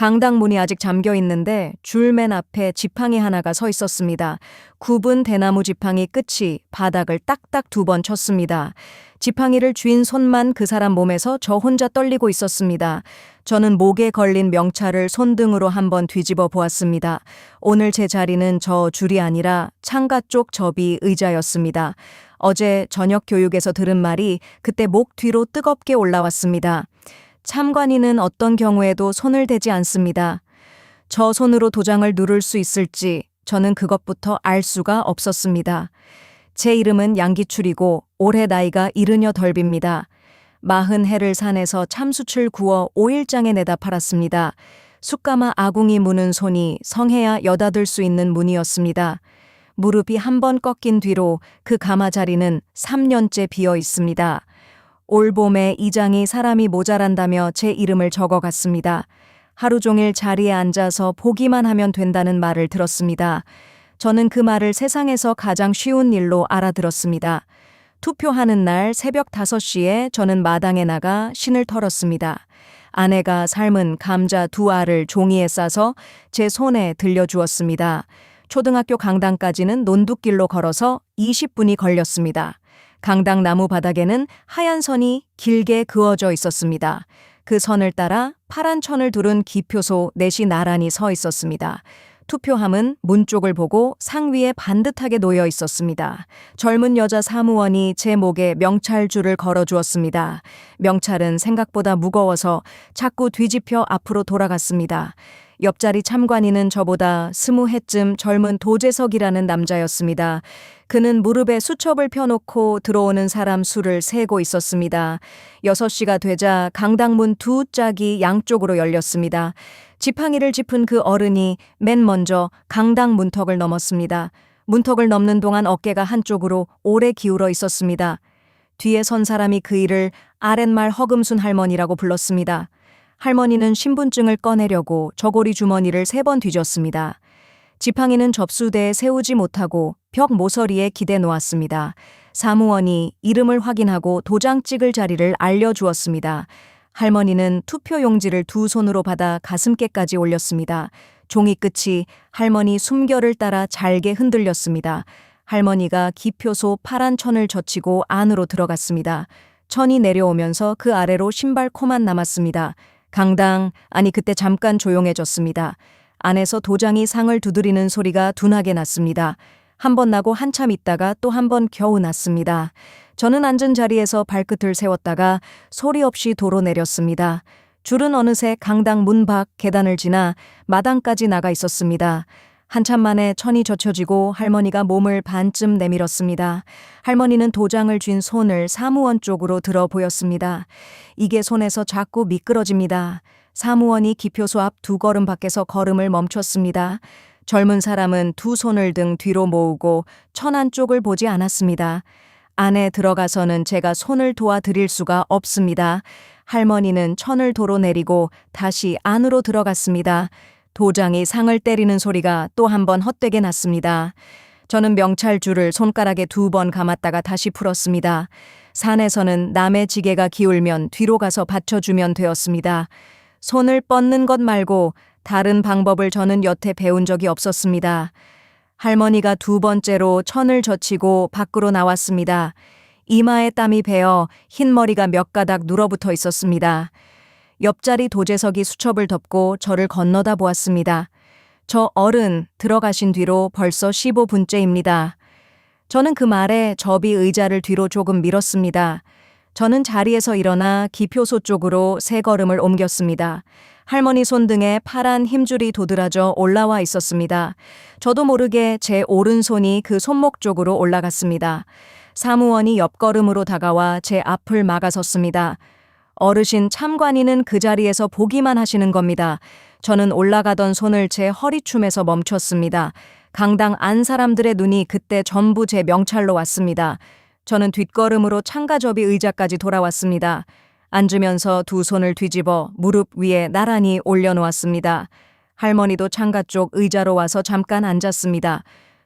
강당 문이 아직 잠겨 있는데 줄 맨 앞에 지팡이 하나가 서 있었습니다. 굽은 대나무 지팡이 끝이 바닥을 딱딱 2번 쳤습니다. 지팡이를 쥔 손만 그 사람 몸에서 저 혼자 떨리고 있었습니다. 저는 목에 걸린 명찰을 손등으로 한번 뒤집어 보았습니다. 오늘 제 자리는 저 줄이 아니라 창가 쪽 접이 의자였습니다. 어제 저녁 교육에서 들은 말이 그때 목 뒤로 뜨겁게 올라왔습니다. 참관인은 어떤 경우에도 손을 대지 않습니다. 저 손으로 도장을 누를 수 있을지 저는 그것부터 알 수가 없었습니다. 제 이름은 양기출이고 올해 나이가 70덜입니다. 40해를 산에서 참수출 구워 5일장에 내다 팔았습니다. 숯가마 아궁이 무는 손이 성해야 여다들 수 있는 문이었습니다. 무릎이 한 번 꺾인 뒤로 그 가마 자리는 3년째 비어 있습니다. 올 봄에 이장이 사람이 모자란다며 제 이름을 적어갔습니다. 하루 종일 자리에 앉아서 보기만 하면 된다는 말을 들었습니다. 저는 그 말을 세상에서 가장 쉬운 일로 알아들었습니다. 투표하는 날 새벽 5시에 저는 마당에 나가 신을 털었습니다. 아내가 삶은 감자 2알을 종이에 싸서 제 손에 들려주었습니다. 초등학교 강당까지는 논둑길로 걸어서 20분이 걸렸습니다. 강당 나무 바닥에는 하얀 선이 길게 그어져 있었습니다. 그 선을 따라 파란 천을 두른 기표소 넷이 나란히 서 있었습니다. 투표함은 문 쪽을 보고 상 위에 반듯하게 놓여 있었습니다. 젊은 여자 사무원이 제 목에 명찰줄을 걸어주었습니다. 명찰은 생각보다 무거워서 자꾸 뒤집혀 앞으로 돌아갔습니다. 옆자리 참관인은 저보다 20해쯤 젊은 도재석이라는 남자였습니다. 그는 무릎에 수첩을 펴놓고 들어오는 사람 수를 세고 있었습니다. 6시가 되자 강당문 2짝이 양쪽으로 열렸습니다. 지팡이를 짚은 그 어른이 맨 먼저 강당 문턱을 넘었습니다. 문턱을 넘는 동안 어깨가 한쪽으로 오래 기울어 있었습니다. 뒤에 선 사람이 그 일을 아랫말 허금순 할머니라고 불렀습니다. 할머니는 신분증을 꺼내려고 저고리 주머니를 3번 뒤졌습니다. 지팡이는 접수대에 세우지 못하고 벽 모서리에 기대 놓았습니다. 사무원이 이름을 확인하고 도장 찍을 자리를 알려주었습니다. 할머니는 투표용지를 2손으로 받아 가슴께까지 올렸습니다. 종이 끝이 할머니 숨결을 따라 잘게 흔들렸습니다. 할머니가 기표소 파란 천을 젖히고 안으로 들어갔습니다. 천이 내려오면서 그 아래로 신발코만 남았습니다. 강당, 아니 그때 잠깐 조용해졌습니다. 안에서 도장이 상을 두드리는 소리가 둔하게 났습니다. 한 번 나고 한참 있다가 또 한 번 겨우 났습니다. 저는 앉은 자리에서 발끝을 세웠다가 소리 없이 도로 내렸습니다. 줄은 어느새 강당 문 밖 계단을 지나 마당까지 나가 있었습니다. 한참 만에 천이 젖혀지고 할머니가 몸을 반쯤 내밀었습니다. 할머니는 도장을 쥔 손을 사무원 쪽으로 들어 보였습니다. 이게 손에서 자꾸 미끄러집니다. 사무원이 기표소 앞 2걸음 밖에서 걸음을 멈췄습니다. 젊은 사람은 2손을 등 뒤로 모으고 천 안쪽을 보지 않았습니다. 안에 들어가서는 제가 손을 도와드릴 수가 없습니다. 할머니는 천을 도로 내리고 다시 안으로 들어갔습니다. 도장이 상을 때리는 소리가 또 한 번 헛되게 났습니다. 저는 명찰줄을 손가락에 2번 감았다가 다시 풀었습니다. 산에서는 남의 지게가 기울면 뒤로 가서 받쳐주면 되었습니다. 손을 뻗는 것 말고 다른 방법을 저는 여태 배운 적이 없었습니다. 할머니가 2번째로 천을 젖히고 밖으로 나왔습니다. 이마에 땀이 배어 흰머리가 몇 가닥 눌어붙어 있었습니다. 옆자리 도재석이 수첩을 덮고 저를 건너다 보았습니다. 저 어른 들어가신 뒤로 벌써 15분째입니다. 저는 그 말에 접이 의자를 뒤로 조금 밀었습니다. 저는 자리에서 일어나 기표소 쪽으로 3걸음을 옮겼습니다. 할머니 손등에 파란 힘줄이 도드라져 올라와 있었습니다. 저도 모르게 제 오른손이 그 손목 쪽으로 올라갔습니다. 사무원이 옆걸음으로 다가와 제 앞을 막아섰습니다. 어르신 참관인은 그 자리에서 보기만 하시는 겁니다. 저는 올라가던 손을 제 허리춤에서 멈췄습니다. 강당 안 사람들의 눈이 그때 전부 제 명찰로 왔습니다. 저는 뒷걸음으로 창가접이 의자까지 돌아왔습니다. 앉으면서 2손을 뒤집어 무릎 위에 나란히 올려놓았습니다. 할머니도 창가 쪽 의자로 와서 잠깐 앉았습니다.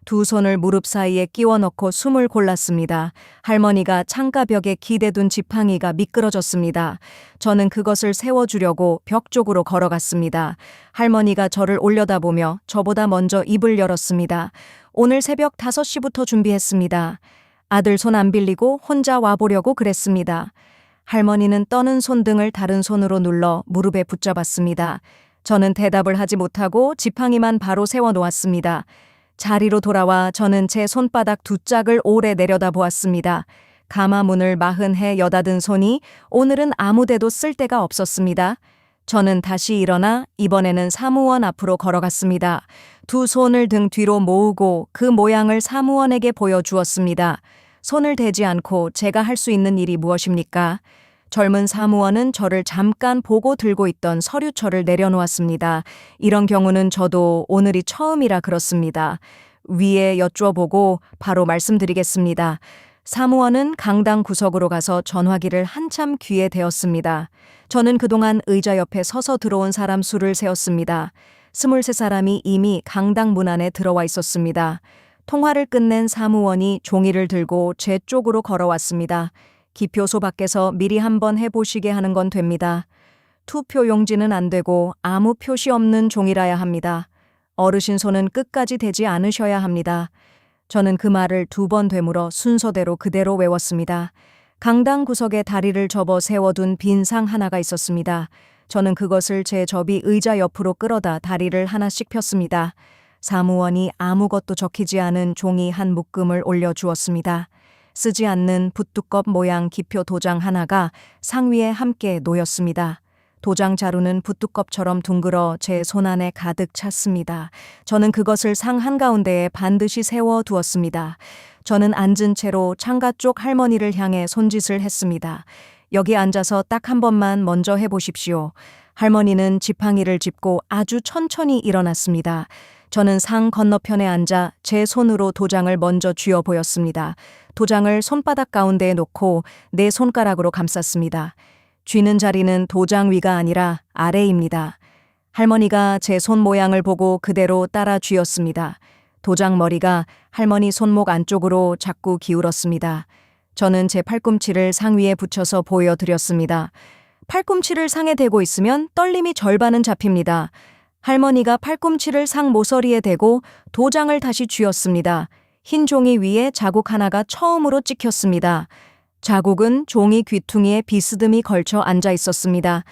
두 손을 무릎 사이에 끼워 넣고 숨을 골랐습니다. 할머니가 창가벽에 기대둔 지팡이가 미끄러졌습니다. 저는 그것을 세워주려고 벽 쪽으로 걸어갔습니다. 할머니가 저를 올려다보며 저보다 먼저 입을 열었습니다. 오늘 새벽 5시부터 준비했습니다. 아들 손 안 빌리고 혼자 와보려고 그랬습니다. 할머니는 떠는 손등을 다른 손으로 눌러 무릎에 붙잡았습니다. 저는 대답을 하지 못하고 지팡이만 바로 세워놓았습니다. 자리로 돌아와 저는 제 손바닥 두 짝을 오래 내려다보았습니다. 가마문을 40해 여다든 손이 오늘은 아무데도 쓸 데가 없었습니다. 저는 다시 일어나 이번에는 사무원 앞으로 걸어갔습니다. 두 손을 등 뒤로 모으고 그 모양을 사무원에게 보여주었습니다. 손을 대지 않고 제가 할 수 있는 일이 무엇입니까? 젊은 사무원은 저를 잠깐 보고 들고 있던 서류철을 내려놓았습니다. 이런 경우는 저도 오늘이 처음이라 그렇습니다. 위에 여쭈어보고 바로 말씀드리겠습니다. 사무원은 강당 구석으로 가서 전화기를 한참 귀에 대었습니다. 저는 그동안 의자 옆에 서서 들어온 사람 수를 세었습니다. 23사람이 이미 강당 문 안에 들어와 있었습니다. 통화를 끝낸 사무원이 종이를 들고 제 쪽으로 걸어왔습니다. 기표소 밖에서 미리 한번 해보시게 하는 건 됩니다. 투표 용지는 안 되고 아무 표시 없는 종이라야 합니다. 어르신 손은 끝까지 대지 않으셔야 합니다. 저는 그 말을 2번 되물어 순서대로 그대로 외웠습니다. 강당 구석에 다리를 접어 세워둔 빈 상 하나가 있었습니다. 저는 그것을 제 접이 의자 옆으로 끌어다 다리를 하나씩 폈습니다. 사무원이 아무것도 적히지 않은 종이 한 묶음을 올려주었습니다. 쓰지 않는 붓두껍 모양 기표 도장 하나가 상 위에 함께 놓였습니다. 도장 자루는 붓두껍처럼 둥글어 제 손안에 가득 찼습니다. 저는 그것을 상 한가운데에 반드시 세워 두었습니다. 저는 앉은 채로 창가 쪽 할머니를 향해 손짓을 했습니다. 여기 앉아서 딱 한 번만 먼저 해보십시오. 할머니는 지팡이를 짚고 아주 천천히 일어났습니다. 저는 상 건너편에 앉아 제 손으로 도장을 먼저 쥐어 보였습니다. 도장을 손바닥 가운데에 놓고 내 손가락으로 감쌌습니다. 쥐는 자리는 도장 위가 아니라 아래입니다. 할머니가 제 손 모양을 보고 그대로 따라 쥐었습니다. 도장 머리가 할머니 손목 안쪽으로 자꾸 기울었습니다. 저는 제 팔꿈치를 상 위에 붙여서 보여드렸습니다. 팔꿈치를 상에 대고 있으면 떨림이 절반은 잡힙니다. 할머니가 팔꿈치를 상 모서리에 대고 도장을 다시 쥐었습니다. 흰 종이 위에 자국 하나가 처음으로 찍혔습니다. 자국은 종이 귀퉁이에 비스듬히 걸쳐 앉아 있었습니다.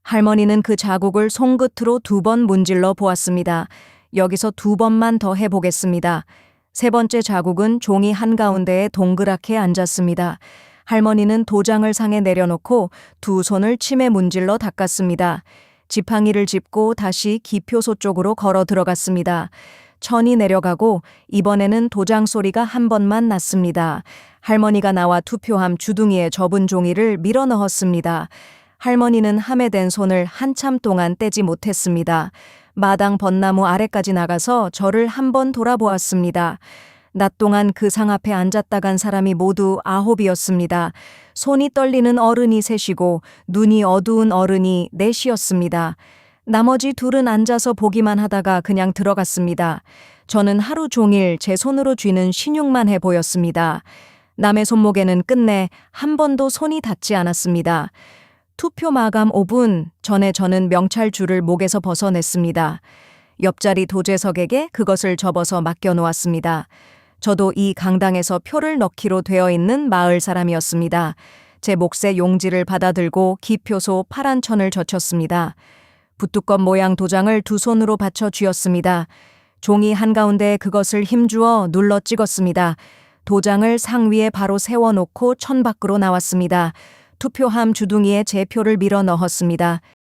할머니는 그 자국을 손끝으로 2번 문질러 보았습니다. 여기서 2번만 더 해보겠습니다. 3번째 자국은 종이 한가운데에 동그랗게 앉았습니다. 할머니는 도장을 상에 내려놓고 두 손을 침에 문질러 닦았습니다. 지팡이를 짚고 다시 기표소 쪽으로 걸어 들어갔습니다. 천이 내려가고 이번에는 도장 소리가 한 번만 났습니다. 할머니가 나와 투표함 주둥이에 접은 종이를 밀어 넣었습니다. 할머니는 함에 댄 손을 한참 동안 떼지 못했습니다. 마당 벚나무 아래까지 나가서 저를 한번 돌아보았습니다. 낮 동안 그 상 앞에 앉았다 간 사람이 모두 9이었습니다. 손이 떨리는 어른이 3이고 눈이 어두운 어른이 4이었습니다. 나머지 2은 앉아서 보기만 하다가 그냥 들어갔습니다. 저는 하루 종일 제 손으로 쥐는 신용만 해 보였습니다. 남의 손목에는 끝내 한 번도 손이 닿지 않았습니다. 투표 마감 5분 전에 저는 명찰줄을 목에서 벗어냈습니다. 옆자리 도제석에게 그것을 접어서 맡겨놓았습니다. 저도 이 강당에서 표를 넣기로 되어 있는 마을 사람이었습니다. 제 몫의 용지를 받아들고 기표소 파란 천을 젖혔습니다. 붓두껍 모양 도장을 2 손으로 받쳐 쥐었습니다. 종이 한가운데에 그것을 힘주어 눌러 찍었습니다. 도장을 상 위에 바로 세워놓고 천 밖으로 나왔습니다. 투표함 주둥이에 제 표를 밀어 넣었습니다.